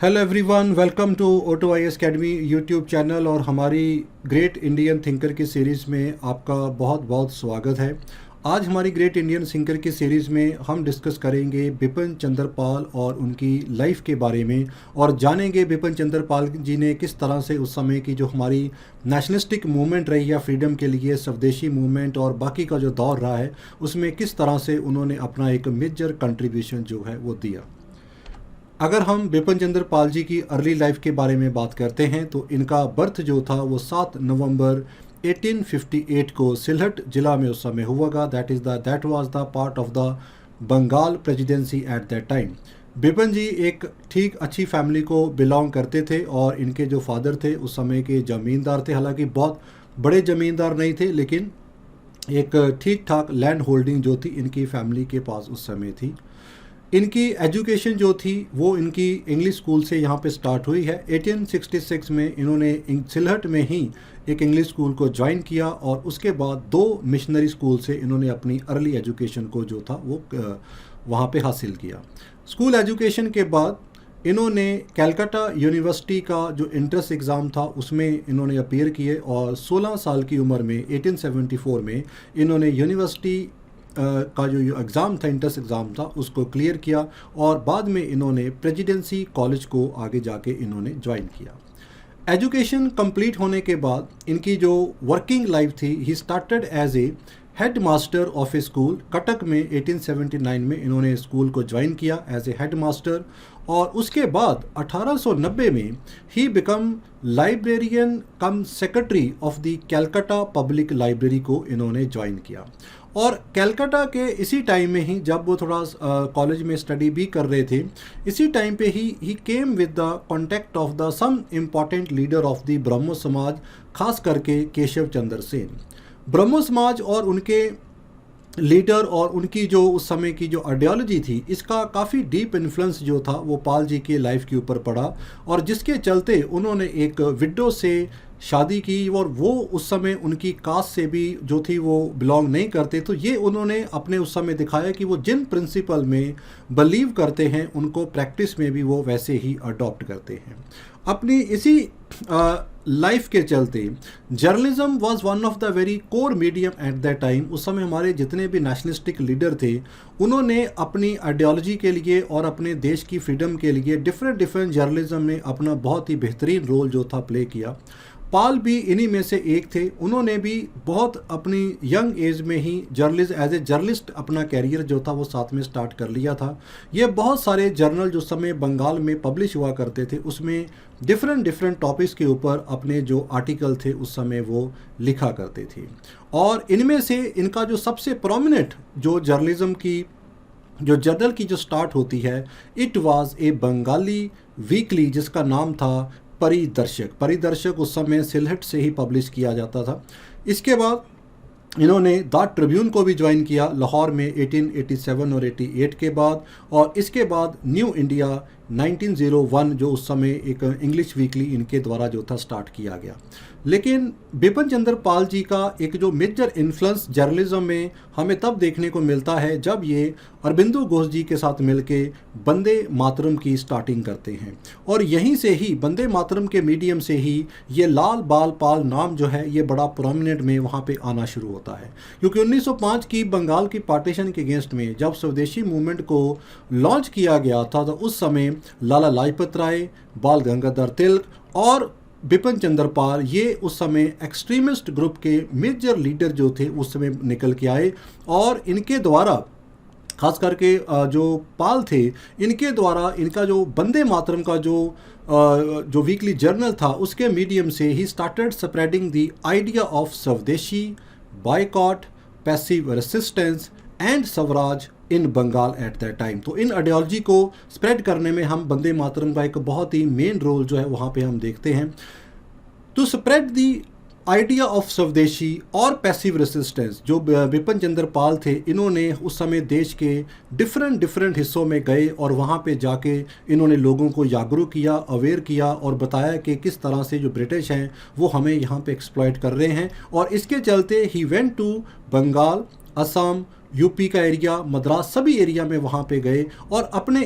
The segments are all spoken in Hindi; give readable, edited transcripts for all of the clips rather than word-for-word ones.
Hello everyone, welcome to auto I academy YouTube channel और हमारी ग्रेट इंडियन थिंकर की सीरीज़ में आपका बहुत बहुत स्वागत है। आज हमारी ग्रेट इंडियन थिंकर की सीरीज़ में हम डिस्कस करेंगे बिपिन चंद्र पाल और उनकी लाइफ के बारे में और जानेंगे बिपिन चंद्र पाल जी ने किस तरह से उस समय की जो हमारी नेशनलिस्टिक मूवमेंट रही है फ्रीडम के लिए, स्वदेशी मूवमेंट और बाकी का जो दौर रहा है उसमें किस तरह से उन्होंने अपना एक मेजर कंट्रीब्यूशन जो है वो दिया। अगर हम बिपिन चंद्र पाल जी की अर्ली लाइफ के बारे में बात करते हैं तो इनका बर्थ जो था वो 7 नवंबर 1858 को सिलहट जिला में उस समय हुआ। That was the part of the Bengal presidency at that time. Bipin ji एक ठीक अच्छी फैमिली को बिलोंग करते थे और इनके जो फादर थे उस समय के ज़मींदार थे। हालांकि बहुत बड़े ज़मींदार नहीं थे, लेकिन एक ठीक ठाक लैंड होल्डिंग जो थी इनकी फैमिली के पास उस समय थी। इनकी एजुकेशन जो थी वो इनकी इंग्लिश स्कूल से यहाँ पे स्टार्ट हुई है। 1866 में इन्होंने सिलहट में ही एक इंग्लिश स्कूल को ज्वाइन किया और उसके बाद 2 मिशनरी स्कूल से इन्होंने अपनी अर्ली एजुकेशन को जो था वो वहाँ पे हासिल किया। स्कूल एजुकेशन के बाद इन्होंने कैलकाटा यूनिवर्सिटी का जो एंट्रेंस एग्ज़ाम था उसमें इन्होंने अपीयर किए और 16 साल की उम्र में 1874 में इन्होंने यूनिवर्सिटी का जो एग्ज़ाम था, एंट्रेंस एग्ज़ाम था, उसको क्लियर किया और बाद में इन्होंने प्रेसिडेंसी कॉलेज को आगे जाके इन्होंने ज्वाइन किया। एजुकेशन कंप्लीट होने के बाद इनकी जो वर्किंग लाइफ थी, he started as a head master of a school Cuttack में। 1879 में इन्होंने स्कूल को ज्वाइन किया एज ए हेड मास्टर और उसके बाद 1890 में he become librarian come secretary of the Calcutta public library को इन्होंने ज्वाइन किया। और कैलकाटा के इसी टाइम में ही जब वो थोड़ा कॉलेज में स्टडी भी कर रहे थे, इसी टाइम पे ही came with the contact of the some important leader of the Brahmo Samaj, खास करके केशव चंद्र सेन। ब्रह्मो समाज और उनके लीडर और उनकी जो उस समय की जो आइडियोलॉजी थी, इसका काफ़ी डीप इन्फ्लुएंस जो था वो पाल जी के लाइफ के ऊपर पड़ा और जिसके चलते उन्होंने एक विडो से शादी की और वो उस समय उनकी कास्ट से भी जो थी वो बिलोंग नहीं करते। तो ये उन्होंने अपने उस समय दिखाया कि वो जिन प्रिंसिपल में बिलीव करते हैं उनको प्रैक्टिस में भी वो वैसे ही अडॉप्ट करते हैं। अपनी इसी लाइफ के चलते journalism was one of the very core medium at that time. उस समय हमारे जितने भी नेशनलिस्टिक लीडर थे उन्होंने अपनी आइडियोलॉजी के लिए और अपने देश की फ्रीडम के लिए डिफरेंट जर्नलिज्म में अपना बहुत ही बेहतरीन रोल जो था प्ले किया। पाल भी इन्हीं में से एक थे। उन्होंने भी बहुत अपनी यंग एज में ही एज ए जर्नलिस्ट अपना कैरियर जो था वो साथ में स्टार्ट कर लिया था। ये बहुत सारे जर्नल जो समय बंगाल में पब्लिश हुआ करते थे उसमें डिफरेंट टॉपिक्स के ऊपर अपने जो आर्टिकल थे उस समय वो लिखा करते थे। और इनमें से इनका जो सबसे प्रोमिनेंट जो जर्नलिज्म की जो जर्नल की जो स्टार्ट होती है, it was a Bengali weekly जिसका नाम था परिदर्शक उस समय सिलहट से ही पब्लिश किया जाता था। इसके बाद इन्होंने द ट्रिब्यून को भी ज्वाइन किया लाहौर में 1887 और 88 के बाद, और इसके बाद न्यू इंडिया 1901 जो उस समय एक इंग्लिश वीकली इनके द्वारा जो था स्टार्ट किया गया। लेकिन बिपिन चंद्र पाल जी का एक जो मेजर इन्फ्लुएंस जर्नलिज्म में हमें तब देखने को मिलता है जब ये अरबिंदो घोष जी के साथ मिलके वंदे मातरम की स्टार्टिंग करते हैं और यहीं से ही वंदे मातरम के मीडियम से ही ये लाल बाल पाल नाम जो है ये बड़ा प्रोमिनेंट में वहाँ पे आना शुरू होता है। क्योंकि 1905 की बंगाल की पार्टीशन के अगेंस्ट में जब स्वदेशी मूवमेंट को लॉन्च किया गया था तो उस समय लाला लाजपत राय, बाल गंगाधर तिलक और बिपिन चंद्र पाल ये उस समय एक्सट्रीमिस्ट ग्रुप के मेजर लीडर जो थे उस समय निकल के आए और इनके द्वारा खास करके जो पाल थे इनके द्वारा इनका जो वंदे मातरम का जो वीकली जर्नल था उसके मीडियम से ही started spreading the idea of swadeshi, boycott, passive resistance and swaraj in Bengal at that time. तो इन आइडियोलॉजी को स्प्रेड करने में हम वंदे मातरम का एक बहुत ही मेन रोल जो है वहाँ पे हम देखते हैं। To spread the idea of swadeshi और पैसिव रेसिस्टेंस, जो बिपिन चंद्र पाल थे इन्होंने उस समय देश के डिफरेंट हिस्सों में गए और वहाँ पे जाके इन्होंने लोगों को जागरूक किया, अवेयर किया और बताया कि किस तरह से जो ब्रिटिश हैं वो हमें यहाँ पे एक्सप्लॉइट कर रहे हैं। और इसके चलते ही went to Bengal, Assam, UP का एरिया, मद्रास, सभी एरिया में वहाँ पे गए और अपने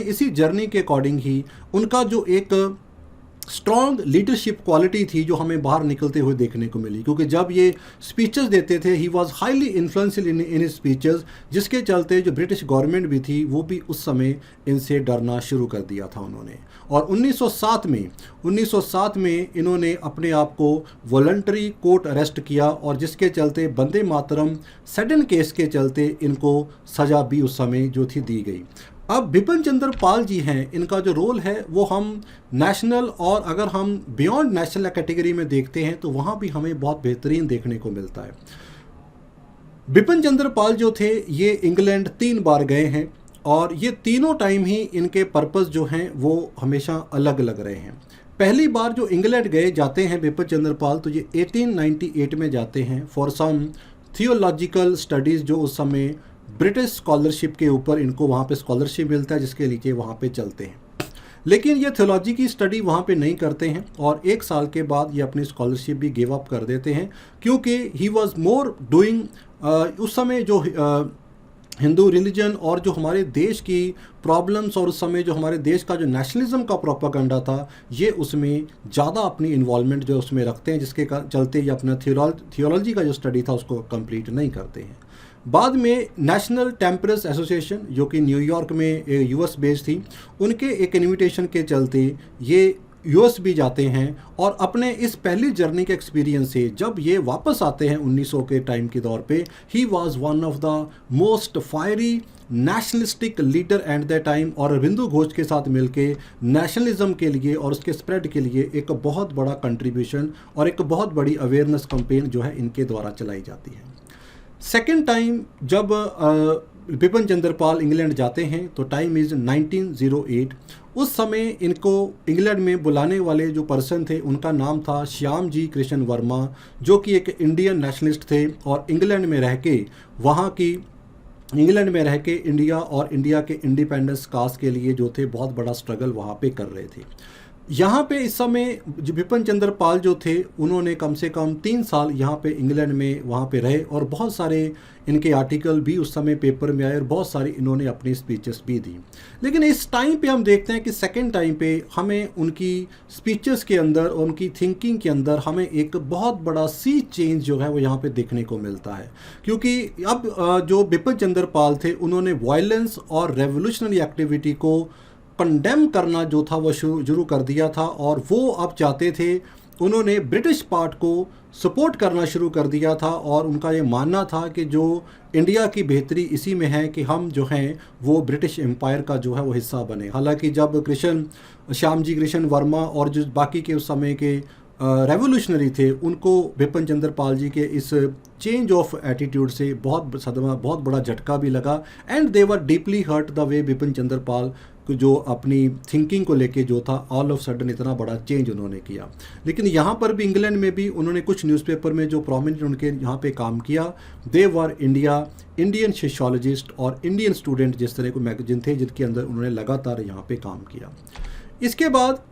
इसी जर्नी के अकॉर्डिंग ही उनका जो एक स्ट्रॉन्ग लीडरशिप क्वालिटी थी जो हमें बाहर निकलते हुए देखने को मिली। क्योंकि जब ये स्पीचेस देते थे he was highly influential in his speeches, जिसके चलते जो ब्रिटिश गवर्नमेंट भी थी वो भी उस समय इनसे डरना शुरू कर दिया था उन्होंने। और 1907 में इन्होंने अपने आप को वॉलंटरी कोर्ट अरेस्ट किया और जिसके चलते वंदे मातरम सडन केस के चलते इनको सज़ा भी उस समय जो थी दी गई। अब बिपिन चंद्र पाल जी हैं, इनका जो रोल है वो हम नेशनल और अगर हम बियॉन्ड नेशनल कैटेगरी में देखते हैं तो वहाँ भी हमें बहुत बेहतरीन देखने को मिलता है। बिपिन चंद्र पाल जो थे ये इंग्लैंड 3 बार गए हैं और ये तीनों टाइम ही इनके पर्पस जो हैं वो हमेशा अलग अलग रहे हैं। पहली बार जो इंग्लैंड गए जाते हैं बिपिन चंद्र पाल तो ये 1898 में जाते हैं फॉर सम थियोलॉजिकल स्टडीज़, जो उस समय ब्रिटिश स्कॉलरशिप के ऊपर इनको वहाँ पे स्कॉलरशिप मिलता है जिसके लिए वहाँ पे चलते हैं। लेकिन ये थियोलॉजी की स्टडी वहाँ पे नहीं करते हैं और 1 साल के बाद ये अपनी स्कॉलरशिप भी गिव अप कर देते हैं क्योंकि ही वॉज मोर डूइंग उस समय जो हिंदू रिलीजन और जो हमारे देश की प्रॉब्लम्स और उस समय जो हमारे देश का जो नेशनलिज्म का प्रोपागेंडा था ये उसमें ज़्यादा अपनी इन्वॉल्वमेंट जो उसमें रखते हैं, जिसके चलते ये अपना थियोलॉजी का जो स्टडी था उसको कंप्लीट नहीं करते हैं। बाद में नेशनल टेम्परेंस एसोसिएशन जो कि न्यूयॉर्क में यूएस बेस्ड थी, उनके एक इनविटेशन के चलते ये यूएस भी जाते हैं और अपने इस पहली जर्नी के एक्सपीरियंस से जब ये वापस आते हैं 1900 के टाइम के दौर पे, he was one of the most fiery nationalistic leader at the time और अरविंदो घोष के साथ मिलके नेशनलिज्म के लिए और उसके स्प्रेड के लिए एक बहुत बड़ा कंट्रीब्यूशन और एक बहुत बड़ी अवेयरनेस कैंपेन जो है इनके द्वारा चलाई जाती है। सेकेंड टाइम जब बिपिन चंद्र पाल इंग्लैंड जाते हैं तो टाइम इज़ 1908। उस समय इनको इंग्लैंड में बुलाने वाले जो पर्सन थे उनका नाम था श्याम जी कृष्ण वर्मा, जो कि एक इंडियन नेशनलिस्ट थे और इंग्लैंड में रह के इंडिया और इंडिया के इंडिपेंडेंस काज के लिए जो थे बहुत बड़ा स्ट्रगल वहाँ पे कर रहे थे। यहाँ पे इस समय जो बिपिन चंद्र पाल जो थे उन्होंने कम से कम 3 साल यहाँ पे इंग्लैंड में वहाँ पे रहे और बहुत सारे इनके आर्टिकल भी उस समय पेपर में आए और बहुत सारी इन्होंने अपनी स्पीचेस भी दी। लेकिन इस टाइम पे हम देखते हैं कि सेकेंड टाइम पे हमें उनकी स्पीचेस के अंदर और उनकी थिंकिंग के अंदर हमें एक बहुत बड़ा सी चेंज जो है वो यहाँ पे देखने को मिलता है। क्योंकि अब जो बिपिन चंद्र पाल थे उन्होंने वायलेंस और रेवोल्यूशनरी एक्टिविटी को कंडेम करना जो था वो शुरू कर दिया था और वो अब चाहते थे, उन्होंने ब्रिटिश पार्ट को सपोर्ट करना शुरू कर दिया था और उनका ये मानना था कि जो इंडिया की बेहतरी इसी में है कि हम जो हैं वो ब्रिटिश एम्पायर का जो है वो हिस्सा बने। हालांकि जब श्याम जी कृष्ण वर्मा और जो बाकी के उस समय के रेवोल्यूशनरी थे उनको बिपिन चंद्र पाल जी के इस चेंज ऑफ एटीट्यूड से बहुत सदमा, बहुत बड़ा झटका भी लगा and they were deeply hurt the way Bipin Chandra Pal जो अपनी थिंकिंग को लेके जो था ऑल ऑफ सडन इतना बड़ा चेंज उन्होंने किया। लेकिन यहाँ पर भी इंग्लैंड में भी उन्होंने कुछ न्यूज़पेपर में जो प्रोमिनेंट उनके यहाँ पे काम किया, दे वर इंडियन सोशियोलॉजिस्ट और इंडियन स्टूडेंट जिस तरह के मैगजीन थे जिनके अंदर उन्होंने लगातार यहाँ पे काम किया। इसके बाद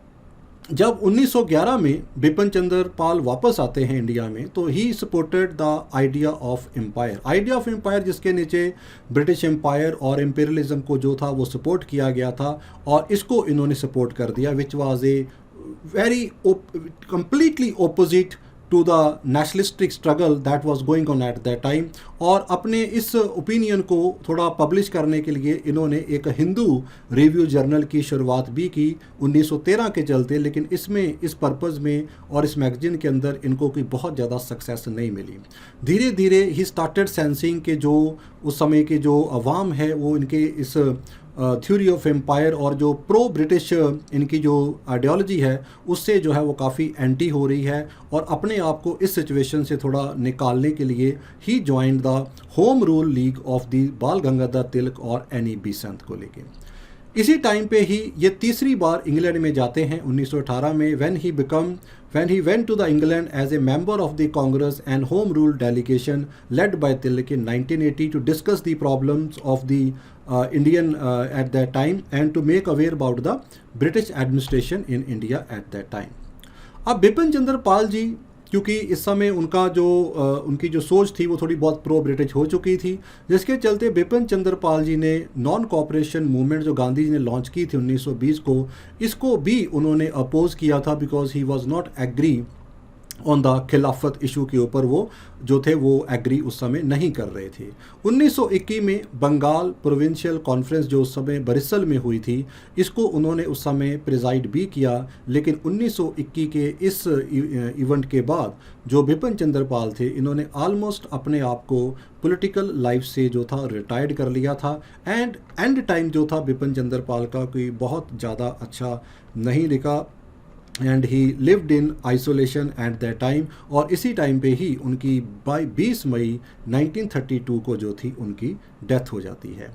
जब 1911 में बिपिन चंद्र पाल वापस आते हैं इंडिया में तो he supported the idea of empire जिसके नीचे ब्रिटिश एम्पायर और एम्पेरियलिज्म को जो था वो सपोर्ट किया गया था और इसको इन्होंने सपोर्ट कर दिया, which was a very completely opposite to the nationalistic struggle that was going on at that time. और अपने इस ओपिनियन को थोड़ा पब्लिश करने के लिए इन्होंने एक हिंदू रिव्यू जर्नल की शुरुआत भी की 1913 के चलते, लेकिन इसमें इस पर्पज़ में और इस मैगजीन के अंदर इनको कोई बहुत ज़्यादा सक्सेस नहीं मिली। धीरे धीरे ही स्टार्टेड सेंसिंग के जो उस समय के जो अवाम है वो इनके इस थ्योरी ऑफ एम्पायर और जो प्रो ब्रिटिश इनकी जो आइडियोलॉजी है उससे जो है वो काफ़ी एंटी हो रही है और अपने आप को इस सिचुएशन से थोड़ा निकालने के लिए ही join the home rule league of the Bal Gangadhar तिलक और एनी बेसेंट को लेके। इसी टाइम पे ही ये तीसरी बार इंग्लैंड में जाते हैं 1918 में when he went to the England as a member of the Congress and Home Rule delegation led by Tilak in 1980 to discuss the problems of the Indian at that time and to make aware about the British administration in India at that time। अब बिपिन चंद्र पाल जी क्योंकि इस समय उनकी जो सोच थी वो थोड़ी बहुत प्रो ब्रिटिश हो चुकी थी, जिसके चलते बिपिन चंद्र पाल जी ने नॉन कॉपरेशन मूवमेंट जो गांधी जी ने लॉन्च की थी 1920 को, इसको भी उन्होंने अपोज किया था, because he was not agree on the Khilafat issue के ऊपर वो जो थे वो एग्री उस समय नहीं कर रहे थे। 1921 में बंगाल प्रोविंशियल कॉन्फ्रेंस जो उस समय बरिसल में हुई थी, इसको उन्होंने उस समय प्रिजाइड भी किया, लेकिन 1921 के इस इवेंट के बाद जो बिपिन चंद्र पाल थे, इन्होंने ऑलमोस्ट अपने आप को पॉलिटिकल लाइफ से जो था रिटायर्ड कर लिया था। एंड टाइम जो था बिपिन चंद्र पाल का कोई बहुत ज़्यादा अच्छा नहीं लिखा, and he lived in isolation eight that time. और इसी टाइम पे ही उनकी 20 मई 1932 को जो थी उनकी डेथ हो जाती है।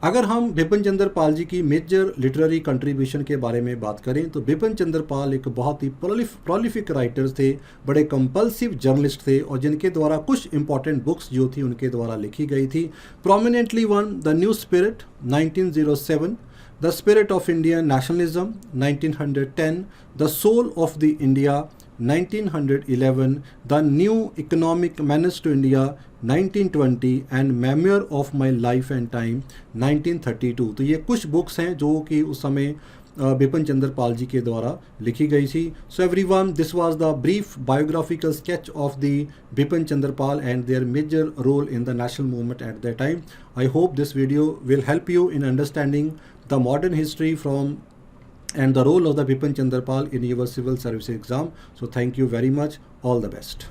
अगर हम बिपिन चंद्र पाल जी की मेजर लिटरेरी कंट्रीब्यूशन के बारे में बात करें तो बिपिन चंद्र पाल एक बहुत ही प्रोलिफिक राइटर्स थे, बड़े कंपल्सिव जर्नलिस्ट थे, और जिनके द्वारा कुछ इंपॉर्टेंट बुक्स जो थी उनके द्वारा लिखी गई थी। Prominently one the new spirit 1907, The Spirit of Indian Nationalism 1910, The Soul of the India 1911, The New Economic Menace to India 1920 and Memoir of My Life and Time 1932। तो ये कुछ बुक्स हैं जो कि उस समय बिपिन चंद्र पाल जी के द्वारा लिखी गई थी। So everyone, this was the brief biographical sketch of the Bipin Chandra Pal and their major role in the national movement at that time. I hope this video will help you in understanding the modern history and the role of the Bipin Chandra Pal in your civil service exam. So thank you very much. All the best.